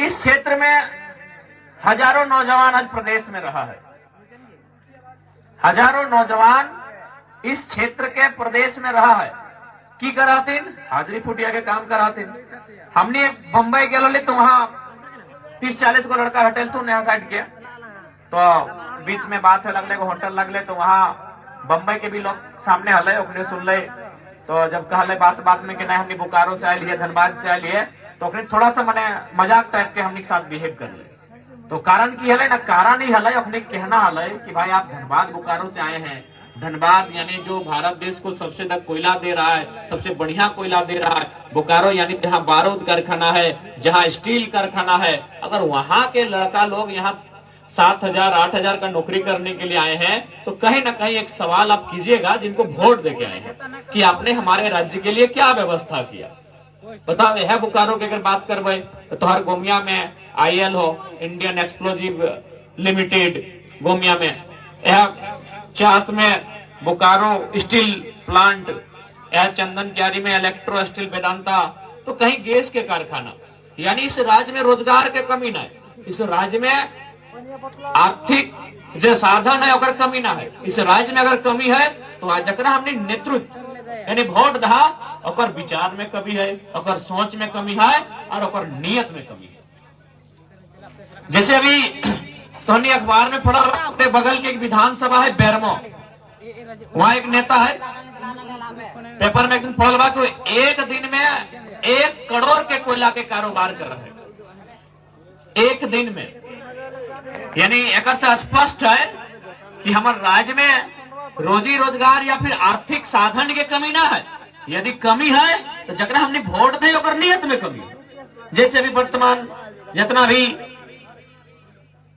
इस क्षेत्र में हजारों नौजवान आज प्रदेश में रहा है। हजारों नौजवान इस क्षेत्र के प्रदेश में रहा है की करातीन हाजरी फुटिया के काम करातीन। हमने बम्बई गए तो वहां 30-40 को लड़का हटेल तो नया साइड के तो बीच में बात है लगले को होटल लगले तो वहां बम्बई के भी लोग सामने हले अपने सुन ले। तो जब कहले बात में कि नहीं हमने बोकारो से आये धनबाद से आये तो अपने थोड़ा सा मैंने मजाक टाइप के हमने साथ बिहेव कर ले। तो कारण की हले ना कारण ही हले अपने कहना हले कि भाई आप धनबाद बोकारो से आए हैं। धनबाद यानी जो भारत देश को सबसे ज्यादा कोयला दे रहा है, सबसे बढ़िया कोयला दे रहा है। बोकारो यानी जहाँ बारूद कारखाना है, जहाँ स्टील कारखाना है। अगर वहां के लड़का लोग यहाँ 7,000-8,000 का नौकरी करने के लिए आए हैं तो कहीं ना कहीं एक सवाल आप कीजिएगा जिनको वोट देके आए हैं कि आपने हमारे राज्य के लिए क्या व्यवस्था किया। बताओ है बोकारो की अगर बात करवे तो तुहार गोमिया में IL हो, इंडियन एक्सप्लोजिव लिमिटेड गोमिया में, यह चास में बोकारो स्टील प्लांट, यह चंदन क्यारी में इलेक्ट्रो स्टील वेदांता। तो कहीं गैस के कारखाना, यानी इस राज्य में रोजगार के कमी ना है, इस राज्य में आर्थिक जो साधन है अगर कमी ना है। इस राज्य में अगर कमी है तो आज जरा हमने नेतृत्व यानी वोट दहा और विचार में कमी है, और सोच में कमी है और नियत में कमी है। जैसे अभी तो हमने अखबार में पढ़ा अपने बगल के एक विधानसभा है बेरमो, वहां एक नेता है पेपर में एक दिन पढ़ा कि एक दिन में 1 करोड़ के कोयला के कारोबार कर रहे हैं एक दिन में। यानी एक से स्पष्ट है कि हमारे राज्य में रोजी रोजगार या फिर आर्थिक साधन की कमी ना है। यदि कमी है तो जकरा हमने वोट दे और नियत में कमी है। जैसे अभी वर्तमान जितना भी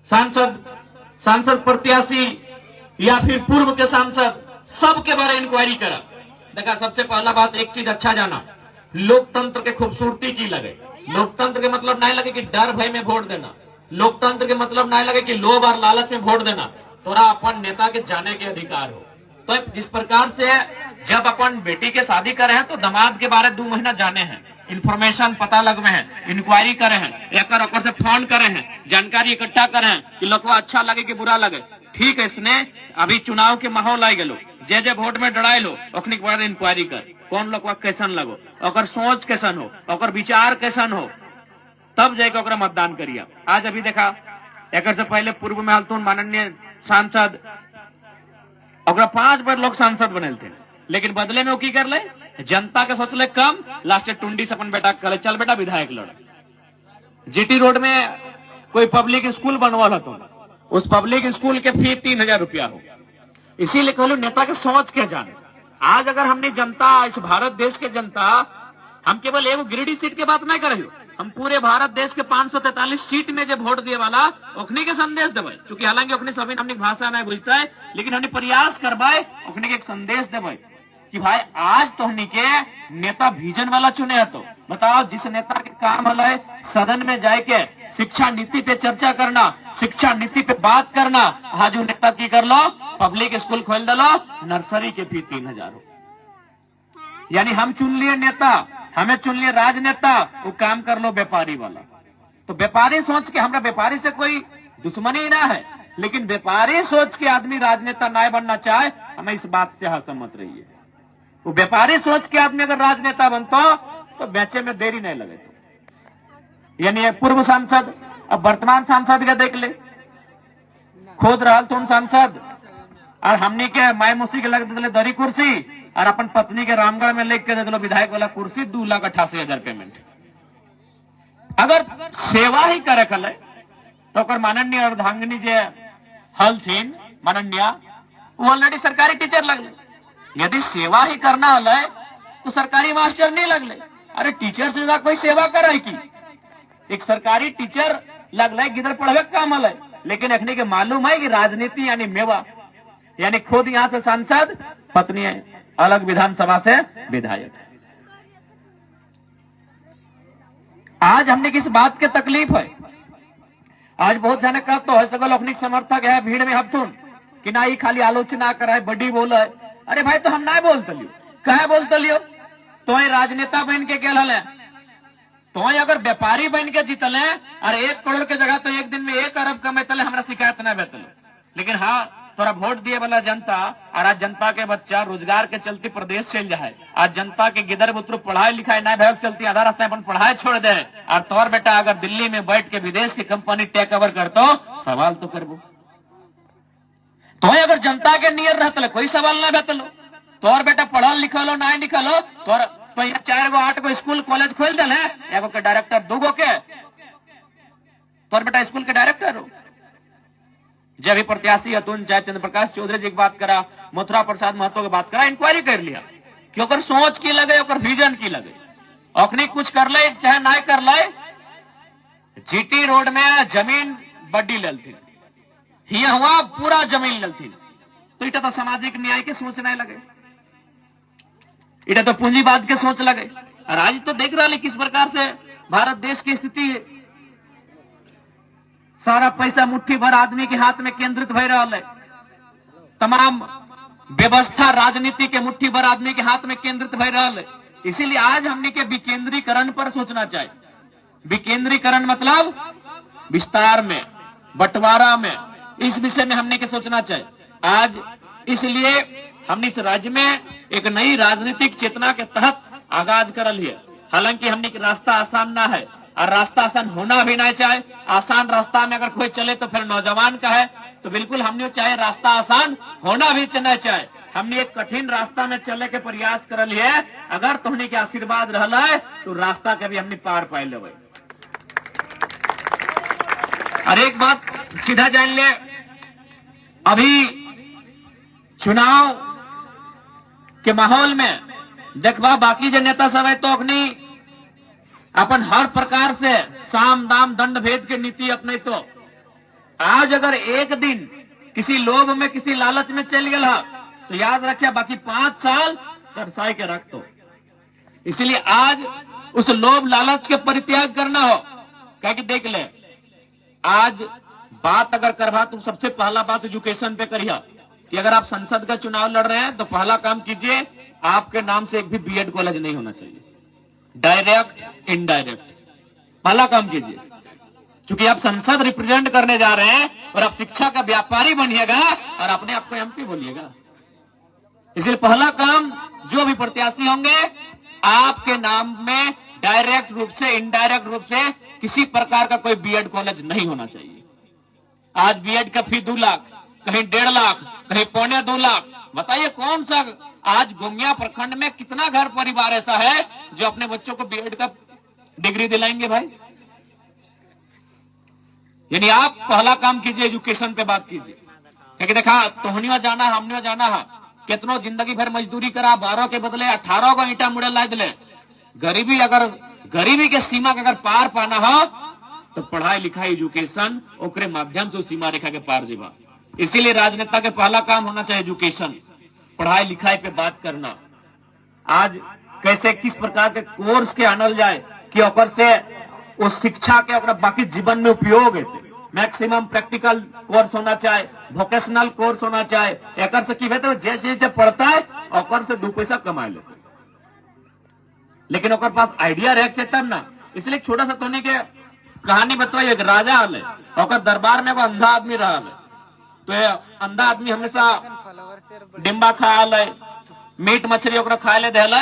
सांसद प्रत्याशी या फिर पूर्व के सांसद सबके बारे इंक्वायरी करा। देखा सबसे पहला बात एक चीज अच्छा जाना, लोकतंत्र के खूबसूरती की लगे। लोकतंत्र के मतलब नहीं लगे कि डर भय में वोट देना, लोकतंत्र के मतलब नहीं लगे कि लोभ और लालच में वोट देना। तोरा अपन नेता के जाने के अधिकार हो। तो इस प्रकार से जब अपन बेटी के शादी करे हैं तो दामाद के बारे 2 महीना जाने हैं, इंफॉर्मेशन पता लगवे हैं, इंक्वायरी करे हैं, एक से फोन करे हैं, जानकारी इकट्ठा करे हैं कि लोगवा अच्छा लगे कि बुरा लगे। ठीक है, इसने अभी चुनाव के माहौल आई गलो, जे वोट में डराए लो अखनी के बारे इंक्वायरी कर, कौन लोग कैसन लगो, और सोच कैसन हो, और विचार कैसन हो, तब जाके ओकरा मतदान करिए। आज अभी देखा एक से पहले पूर्व में हलतून माननीय सांसद 5 बार लोग सांसद बने थे, लेकिन बदले में वो की कर ले जनता के सोचले कम, लास्ट टुंडी से अपन बेटा करे चल बेटा विधायक लड़। GT रोड में कोई पब्लिक स्कूल बनवा तो उस पब्लिक स्कूल के फी 3,000 रुपया हो। इसीलिए कहलू नेता के सोच के जाने। आज अगर हमने जनता, इस भारत देश के जनता, हम केवल एगो गिरिडीह सीट के बात नहीं करे, हम पूरे भारत देश के 543 सीट में जो वोट दिए वाला ओखनी के संदेश देवे। चूंकि हालांकि ओखनी सभी हमने भाषा नहीं बुझता है, लेकिन हमने प्रयास करवाए ओखनी के एक संदेश देवे कि भाई आज तो हमने के नेता विजन वाला चुने है। तो बताओ जिस नेता के काम है सदन में जाके शिक्षा नीति पे चर्चा करना, शिक्षा नीति पे बात करना, आज नेता की कर लो पब्लिक स्कूल खोल दलो, नर्सरी के फी 3,000 हो। यानी हम चुन लिए नेता, हमें चुन लिए राजनेता, वो काम कर लो व्यापारी वाला। तो व्यापारी सोच के, हमरा व्यापारी से कोई दुश्मनी ना है, लेकिन व्यापारी सोच के आदमी राजनेता ना बनना चाहे, हमें इस बात से असहमत रहिए। वो व्यापारी सोच के आदमी अगर राजनेता बनता तो बेचे में देरी नहीं लगे। यानी पूर्व सांसद अब वर्तमान सांसद का देख ले, खुद रहा तुम सांसद और हमनी के माय मुसी के लग दिले दरी कुर्सी, और अपन पत्नी के रामगढ़ में लेके दे दिलो विधायक वाला कुर्सी 2,88,000 पेमेंट। अगर सेवा ही करे कल तो कर माननीय अर्धांगिनी जे हल थीन माननीय, वो ऑलरेडी सरकारी टीचर लगले। यदि सेवा ही करना हल तो सरकारी मास्टर नहीं लगले। अरे टीचर से ज्यादा कोई सेवा करे की? एक सरकारी टीचर लगले किधर पढ़वे काम हल, लेकिन अखनी के मालूम है कि राजनीति यानी मेवा। यानी खुद यहाँ से सांसद, पत्नी अलग विधानसभा से विधायक। आज हमने किस बात की तकलीफ है? आज बहुत जने कहते तो है सगल अपनी समर्थक है भीड़ में हफ्तून कि ना ही खाली आलोचना करे बड़ी बोले। अरे भाई तो हम ना बोलते लियो, कहे बोलते लियो? तो ही राजनेता बन के गेल है तो अगर व्यापारी बन के जीतल है और 1 करोड़ के जगह तो एक दिन में 1 अरब कमेतल हमारा शिकायत ना बेतल। लेकिन हाँ तोरा वोट दिए वाला जनता और आज जनता के बच्चा रोजगार के चलते प्रदेश चल जाए, आज जनता के गिदर बुतरू पढ़ाई लिखाई ना भय चलती आधा रास्ता अपन पढ़ाई छोड़ दे और तोर बेटा अगर दिल्ली में बैठ के विदेश की कंपनी टेक ओवर करतो सवाल तो करबो। तो अगर जनता के नियर रहते कोई सवाल ना बेतलो। तोर बेटा पढ़ल लिखल ना लिखल हो तोर तो यहाँ 4 गो 8 गो स्कूल कॉलेज खोल दिल है, एगो के डायरेक्टर 2 गो के तोर बेटा स्कूल के डायरेक्टर हो। जब भी प्रत्याशी अतुल चाहे चंद्र प्रकाश चौधरी जी की बात करा, मथुरा प्रसाद महतो की बात करा, इंक्वायरी कर लिया कि ओकर सोच की लगे, ओकर विजन की लगे, अखनी कुछ कर ले चाहे ना कर ले। जीटी रोड में जमीन बड्डी ललथी, हिया हुआ पूरा जमीन ललथी, तो इटा तो सामाजिक न्याय के सोच नहीं लगे, इटा तो पूंजीवाद के सोच लगे। और आज तो देख रहा है किस प्रकार से भारत देश की स्थिति है। सारा पैसा मुट्ठी भर आदमी के हाथ में केंद्रित हो रहा है, तमाम व्यवस्था राजनीति के मुट्ठी भर आदमी के हाथ में केंद्रित हो रहा है। इसीलिए आज हमने के विकेंद्रीकरण पर सोचना चाहिए। विकेंद्रीकरण मतलब विस्तार में, बंटवारा में, इस विषय में हमने के सोचना चाहिए। आज इसलिए हमने इस राज्य में एक नई राजनीतिक चेतना के तहत आगाज कर लिया। हालांकि हमने के रास्ता आसान ना है और रास्ता आसान होना भी नहीं चाहे। आसान रास्ता में अगर कोई चले तो फिर नौजवान का है, तो बिल्कुल हमने चाहे रास्ता आसान होना भी नहीं चाहे। हमने एक कठिन रास्ता में चले के प्रयास कर लिए। अगर तुमने के आशीर्वाद रहला है तो रास्ता के भी हमने पार पाए ले। और एक बात सीधा जान ले, अभी चुनाव के माहौल में देखबा बाकी जो नेता सब है तो अपनी अपन हर प्रकार से साम दाम दंड भेद की नीति अपने। तो आज अगर एक दिन किसी लोभ में किसी लालच में चल गया तो याद रखिए बाकी 5 साल तरसाई के रख दो। इसलिए आज उस लोभ लालच के परित्याग करना हो। क्या कि देख ले, आज बात अगर करवा तो सबसे पहला बात एजुकेशन पे करिए कि अगर आप संसद का चुनाव लड़ रहे हैं तो पहला काम कीजिए, आपके नाम से एक भी बीएड कॉलेज नहीं होना चाहिए, डायरेक्ट इनडायरेक्ट पहला काम कीजिए। क्योंकि आप संसद रिप्रेजेंट करने जा रहे हैं और आप शिक्षा का व्यापारी बनिएगा और अपने आप को एमपी बोलिएगा। इसलिए पहला काम जो भी प्रत्याशी होंगे आपके नाम में डायरेक्ट रूप से इनडायरेक्ट रूप से किसी प्रकार का कोई बीएड कॉलेज नहीं होना चाहिए। आज बीएड का फी 2 लाख, कहीं 1.5 लाख, कहीं 2.25 लाख। बताइए कौन सा आज गोमिया प्रखंड में कितना घर परिवार ऐसा है जो अपने बच्चों को बीएड का डिग्री दिलाएंगे भाई। यानी आप पहला काम कीजिए, एजुकेशन पे बात कीजिए। क्योंकि देखा तोहनिया जाना हमने जाना है, कितनों जिंदगी भर मजदूरी करा, 12 के बदले 18 को ईटा मुड़े ला दिले। गरीबी अगर गरीबी के सीमा का अगर पार पाना हो तो पढ़ाई लिखाई एजुकेशन ओकरे माध्यम से सीमा रेखा के पार जीवा। इसीलिए राजनेता के पहला काम होना चाहिए एजुकेशन, पढ़ाई लिखाई पे बात करना। आज कैसे किस प्रकार के कोर्स के आनल जाए कि ओकर से उस शिक्षा के ओकरा बाकी जीवन में उपयोग हेते। मैक्सिमम प्रैक्टिकल कोर्स होना चाहिए, वोकेशनल कोर्स होना चाहिए। एकर से की तो जैसे पढ़ता है ओकर से 2 पैसा कमा लेते, लेकिन ओकर पास आइडिया रहे तब ना। इसलिए छोटा सा तोने के कहानी बताइए। एक राजा आले, ओकर दरबार में वो अंधा आदमी रहा है। तो अंधा आदमी हमेशा डिम्बा खा ले, मीट मछली ओकरा खाए ले दे,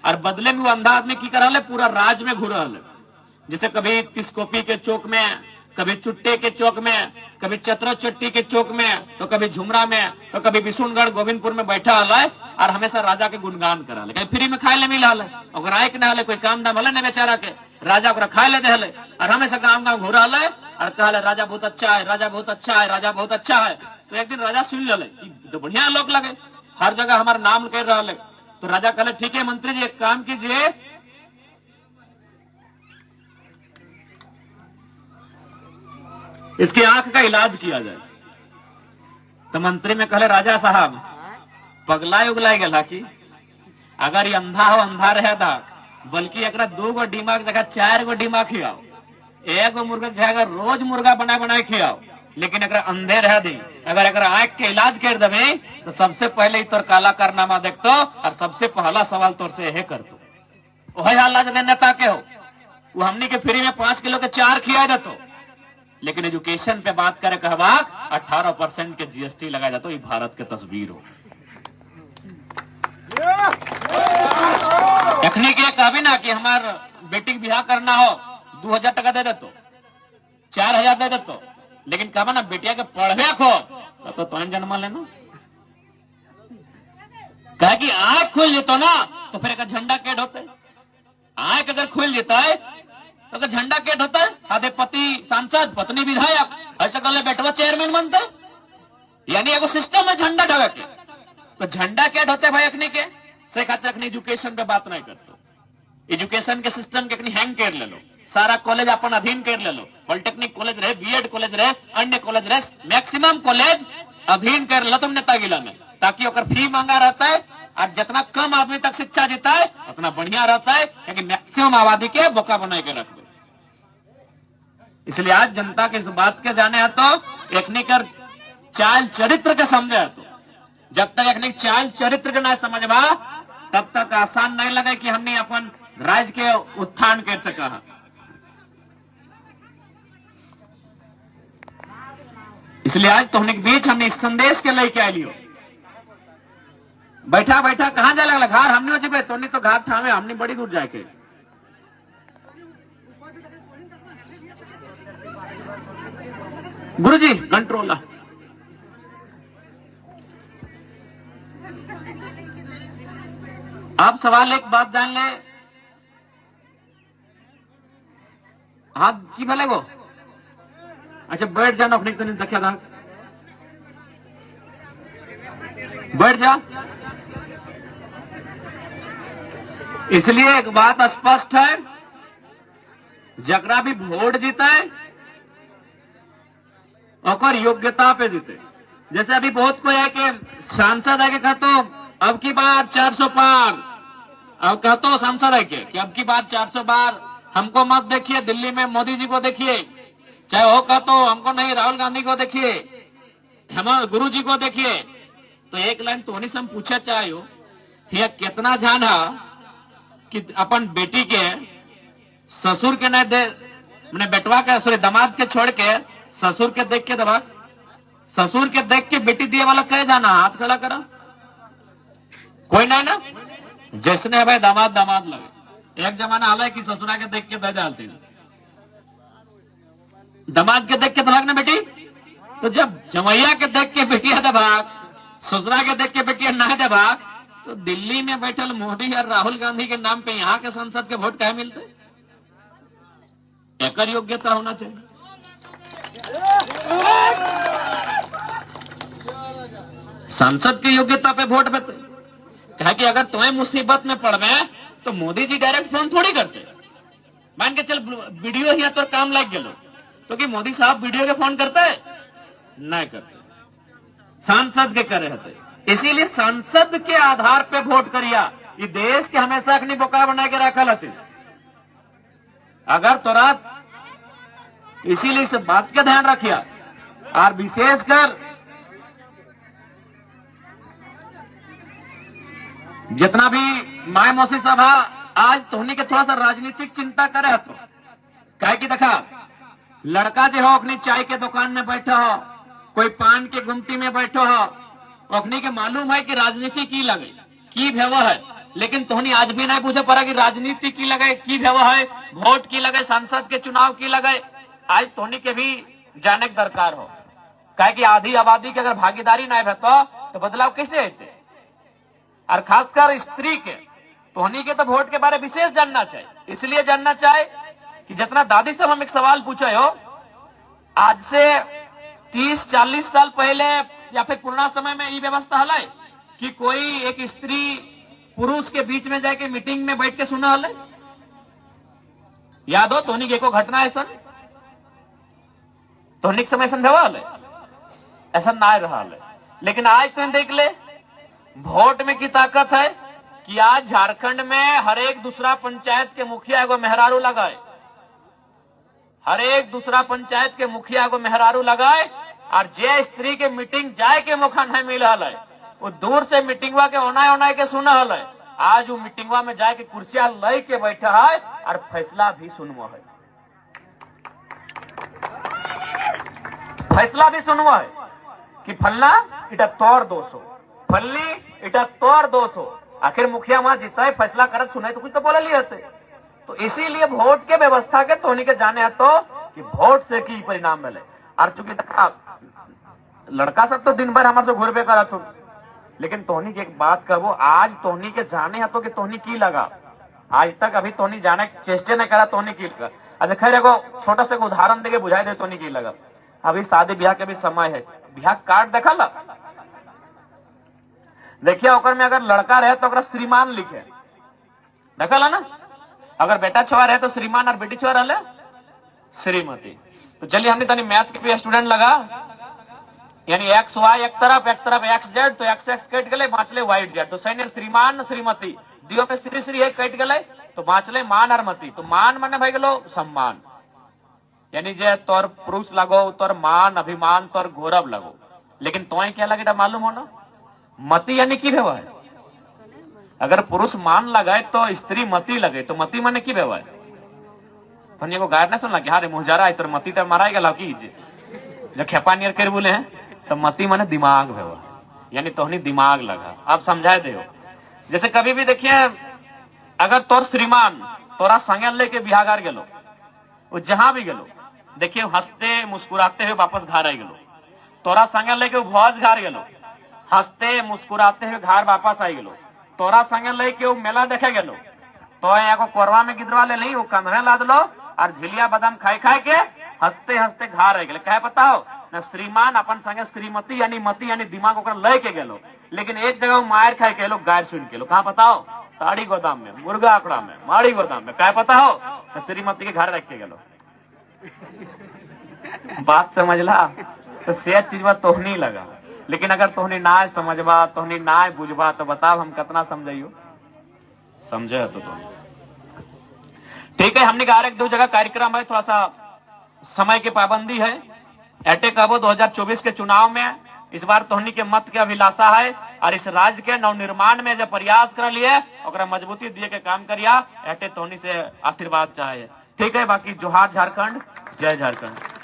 और बदले में वो अंधा आदमी की करा ले पूरा राज में घूर ले। जैसे कभी तिस्कोपी के चौक में, कभी चुट्टे के चौक में, कभी चतरा चट्टी के चौक में, तो कभी झुमरा में, तो कभी विशुनगढ़ गोविंदपुर में बैठा है और हमेशा राजा के गुणगान करा ले। कहीं फ्री में खाए ले मिला है, आय के ना कोई काम दाम हले बेचारा के राजा को खाए ले दे और हमेशा गाँव गाँव घूरा ले और कहा राजा बहुत अच्छा है, राजा बहुत अच्छा है, राजा बहुत अच्छा है। तो एक दिन राजा सुन ले तो बढ़िया लोग लगे, हर जगह हमारा नाम कह रहा है। तो राजा कहले ठीक है मंत्री जी एक काम कीजिए, इसकी आंख का इलाज किया जाए। तो मंत्री में कहले राजा साहब पगलाय उगलाय गला की अगर ये अंधा हो अंधा रहे था, बल्कि एक 2 गो दिमाग जगह 4 गो दिमाग खियाओ, 1 गो मुर्गा जगह रोज मुर्गा बना बना खियाओ, लेकिन अगर अंधे रह दी, अगर आंख के इलाज कर देवे तो सबसे पहले तोर काला कारनामा देखतो और सबसे पहला सवाल तोर से यह करतो। वही इलाज नेता के हो, वो हमनी के फ्री में 5 किलो के 4 खिया जातो। लेकिन एजुकेशन पे बात करे कहवा 18% के जीएसटी लगा जातो। ये भारत के तस्वीर हो। एखनी के कहबी ना कि हमार बेटी के बिहार करना हो 2000 टका दे देतो, 4000 दे देतो। लेकिन कहबा ना बेटिया के पढ़वे खो तो तुम जन्म लेना। कहे कि आंख खुल जेतो ना तो फिर एक झंडा केट होते। आंख अगर खुल जेता है तो अगर झंडा केट होता है। आधे पति सांसद, पत्नी विधायक, ऐसा कर ले बेटवा चेयरमैन बनता है। यानी एगो सिस्टम है झंडा ढगा के। तो झंडा केट होते भाई अखनी के से खातिर अखनी एजुकेशन पे बात नहीं करते। एजुकेशन के सिस्टम के अखनी हैंग कर ले लो। सारा कॉलेज अपन अधीन कर ले लो। पॉलिटेक्निक कॉलेज रहे, बीएड कॉलेज रहे, अन्य कॉलेज रहे, मैक्सिमम कॉलेज अधीन कर लो तुम नेतागिला में, ताकि ओकर फी महंगा रहता है और जितना कम आदमी तक शिक्षा देता है उतना बढ़िया रहता है, क्योंकि मैक्सिमम आबादी के बोका बना के रख दो। इसलिए आज जनता के इस बात के जाने है तो एकनी कर चाल चरित्र के समझे है। तो जब तक एकनी चाल चरित्र के ना समझवा तब तक आसान नहीं लगे कि हमने अपन राज्य के उत्थान कर सका है। इसलिए आज तो हमने बीच हमने इस संदेश के लेके आई लियो। बैठा बैठा कहां जाए लगला घर हमने जब तो नहीं तो घाट ठामे हमने बड़ी दूर जाके। गुरुजी कंट्रोल आप सवाल एक बात जान ले। हाथ की भले वो अच्छा बैठ जाना अपने तो नहीं देखा था। बैठ जा। इसलिए एक बात स्पष्ट है, जकरा भी वोट जीता है और योग्यता पे जीते। जैसे अभी बहुत कोई है कि सांसद है कि कहतो अब की बार 400 पार, अब कहतो सांसद है कि अब की बार 400 बार हमको मत देखिए, दिल्ली में मोदी जी को देखिए, चाहे वो कहतो हमको नहीं राहुल गांधी को देखिए, हम गुरु जी को देखिए। तो एक लाइन तो उन्हीं से हम पूछा चाहे हो ये कितना जाना कि अपन बेटी के ससुर के नहीं दे, मैंने बेटवा के सॉरी दामाद के छोड़ के ससुर के देख के दबा, ससुर के देख के बेटी दिए वाला कहे जाना हाथ खड़ा करा कोई नहीं ना। जैसने भाई दामाद दामाद लगे। एक जमाना हाल है कि ससुरा के देख के दे डालते, दामाद के देख के दबाग ना बेटी। तो जब जमैया के देख के बेटिया दबाग, ससुरा के देख के बेटिया ना दबाग, तो दिल्ली में बैठल मोदी और राहुल गांधी के नाम पे यहाँ के संसद के वोट क्या मिलते? एक योग्यता होना चाहिए। सांसद की योग्यता पे वोट देते। कहा कि अगर तुम्हें मुसीबत में पड़वे तो मोदी जी डायरेक्ट फोन थोड़ी करते। मान के चल वीडियो ही तो काम लग गए तो कि मोदी साहब वीडियो के फोन करते नहीं करते, सांसद के करे होते। इसीलिए संसद के आधार पे वोट करिया। ये देश के हमेशा अपनी बोका बना के रखा लेते। अगर तोरा इसीलिए इस बात का ध्यान रखिया और विशेषकर जितना भी माय मौसी सभा आज तोहनी के थोड़ा सा राजनीतिक चिंता करे तो कहे कि देखा लड़का जो हो अपनी चाय के दुकान में बैठा हो, कोई पान के गुमटी में बैठो हो, अपनी के मालूम है कि राजनीति की लगे की व्यवहार है। लेकिन तोहनी आज भी नहीं पूछे पड़ा कि राजनीति की लगे की व्यवहार है, वोट की लगे, सांसद के चुनाव की लगे। आज तोहनी के भी जाने के दरकार हो। कहे कि आधी आबादी की अगर भागीदारी नहीं रहता तो बदलाव कैसे होते। और खासकर स्त्री के तोहनी के तो वोट के बारे विशेष जानना चाहिए। इसलिए जानना चाहिए कि जितना दादी से हम एक सवाल पूछे हो, आज से 30-40 साल पहले या फिर पुराना समय में ये व्यवस्था हल कि कोई एक स्त्री पुरुष के बीच में जाके मीटिंग में बैठ के सुना हल? याद हो तोहनी के को घटना ऐसा तोहनी के समय ऐसा व्यवहार हल ऐसा ना रहा है। लेकिन आज तुम देख ले वोट में की ताकत है कि आज झारखंड में हर एक दूसरा पंचायत के मुखिया को मेहरारू लगाए, हर एक दूसरा पंचायत के मुखिया को मेहरारू लगाए। और जे स्त्री के मीटिंग जाए के मौका नहीं मिल रहा है वो दूर से मीटिंगवा के ओनाए ओनाए के सुना हल है। आज वो मीटिंगवा में जाके कुर्सियां लय के बैठा है और फैसला भी सुनवो है, फैसला भी सुनवो है कि फलना इटा तोर दोष हो, फलनी इटा तोर दोष हो। आखिर मुखिया वहां जीता है, फैसला करत सुनाई तो कुछ तो बोला लिए थे। तो इसीलिए वोट के व्यवस्था के तोहनी के जाने है तो कि वोट से की परिणाम मिले। और चूंकि लड़का सब तो दिन भर हमारे से घूरबे करा तुम, लेकिन तोहनी की एक बात कहबो, आज तोहनी के जाने है तो कि तोहनी की लगा, आज तक अभी तोहनी जाने चेष्टे नहीं करा तोहनी की लगा। अच्छा खैर एगो छोटा सा उदाहरण देके बुझाई दे तोहनी की लगा। अभी शादी ब्याह के भी समय है, ब्याह कार्ड देखा ला, देखिए ओकर में अगर लड़का रहे तो श्रीमान लिखे, देखा ला ना, अगर बेटा छुआ रहे तो श्रीमान और बेटी छुआ रहे श्रीमती। तो चलिए हमने तनी मैथ के भी स्टूडेंट लगा, यानी एक्स वाई एक तरफ एक्स जेड, तो एक्स एक्स कट गए बाँचले वाइट जेड, तो सही श्रीमान श्रीमती दियो में श्री श्री एक कट गए तो बाँचले मान और मती। तो मान माने भाई गलो सम्मान, यानी जे तोर पुरुष लगो तोर मान अभिमान तोर गौरव लगो। लेकिन तो क्या लगे मालूम हो ना, मती यानी की व्यवहार, अगर पुरुष मान लगाए तो स्त्री मती लगे, तो मती माने की व्यवहार। तो एगो गायर ना सुनला कि हाँ रे मुहजारा है तोर मती तो मारा गया की जो खेपा नियर कर बोले हैं, तो मती माने दिमाग व्यवहार, यानी तोहनी दिमाग लगा। आप समझाए दे, जैसे कभी भी देखिए अगर तोर श्रीमान तोरा संगे लेके बिहागार गेलो, वो जहां भी गेलो देखिए हंसते मुस्कुराते हुए वापस घर आ गेलो, तोरा संगे लेके भोज घर गेलो हंसते मुस्कुराते हुए घर वापस आ गेलो, तोरा संगे लेके मेला देखे गेलो तो एगो कोरवा में गिदरवा ले ली, वो कंधे लाद लो और झिलिया बादाम खाए खाए के हंसते हंसते घर आ गए। क्या पता हो ना, श्रीमान अपन संगे श्रीमती यानी मती यानी दिमाग ओकर ले के गेलो, लेकिन एक जगह मार खाए के लो गायर सुन के लो, कहाँ पता हो ताड़ी गोदाम में, मुर्गा आकड़ा में, माड़ी गोदाम में, क्या पता हो तो श्रीमती के घर रख के गेलो। बात समझला, तो से चीज बात तोहनी लगा, लेकिन अगर तोहनी ना समझबा तोहनी ना बुझबा तो बताओ हम कितना समझियो, समझे तो तुम ठीक है। हमने कहा एक दो जगह कार्यक्रम है, थोड़ा सा समय की पाबंदी है। एटे कहबो 2024 के चुनाव में इस बार तोहनी के मत के अभिलाषा है और इस राज्य के नवनिर्माण में जब प्रयास कर लिए ओकरा मजबूती दिए के काम करिया, एटे तोहनी से आशीर्वाद चाहे। ठीक है, बाकी जोहार झारखंड, जय झारखंड।